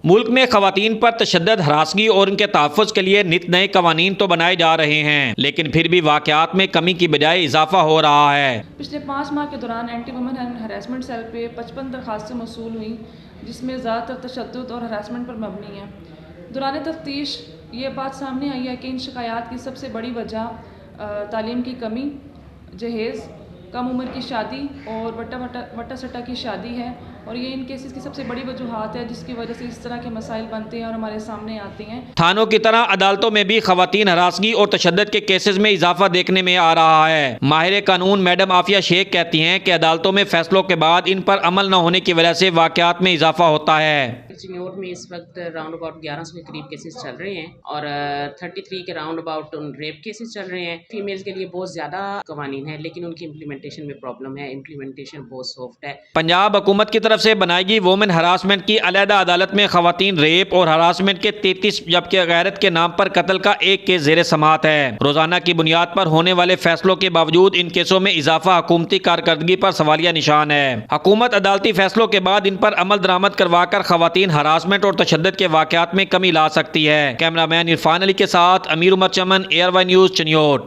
मुल्क में खवातीन पर तशद्दुद, हरासगी और उनके तहफ़्फ़ुज़ के लिए नित नए कवानीन तो बनाए जा रहे हैं, लेकिन फिर भी वाक़यात में कमी की बजाय इजाफा हो रहा है। पिछले 5 माह के दौरान एंटी वुमेन हरासमेंट सेल पे 55 दरखास्तें मौसूल हुई, जिसमें ज़्यादातर तशद्दुद और हरासमेंट पर मबनी है। दौरान तफ्तीश ये बात सामने आई है कि इन शिकायत की सबसे बड़ी वजह तालीम की कमी, जहेज़, कम उम्र की शादी और वटा सट्टा की शादी है, और ये इन केसेस की सबसे बड़ी वजूहात है जिसकी वजह से इस तरह के मसाइल बनते हैं और हमारे सामने आते हैं। थानों की तरह अदालतों में भी खवातीन हरासगी और तशद्दुद के केसेस में इजाफा देखने में आ रहा है। माहिर कानून मैडम आफिया शेख कहती हैं कि अदालतों में फैसलों के बाद इन पर अमल न होने की वजह से वाक़यात में इजाफा होता है। चिन्योट में इस वक्त राउंड अबाउट 1100 के करीब केसेस चल रहे हैं और 33 के राउंड अबाउट रेप केसेस चल रहे हैं। फीमेल्स के लिए बहुत ज्यादा कवानीन है, लेकिन उनकी इम्प्लीमेंटेशन में प्रॉब्लम है। इम्प्लीमेंटेशन बहुत सॉफ्ट है। पंजाब हुकूमत की तरफ से बनाई गई वुमेन हरासमेंट की अलहदा अदालत में खवातीन रेप और हरासमेंट के 33 जबकि गैरत के नाम पर कत्ल का एक केस ज़ेरे समात है। रोजाना की बुनियाद पर होने वाले फैसलों के बावजूद इन केसों में इजाफा हुकूमती कारकर्दगी पर सवालिया निशान है। हुकूमत अदालती फैसलों के बाद इन पर अमल दरामद करवा कर खवातीन हरासमेंट और तशद्दुद के वाक़यात में कमी ला सकती है। कैमरामैन इरफान अली के साथ अमीर उमर चमन, ARY न्यूज़, चिन्योट।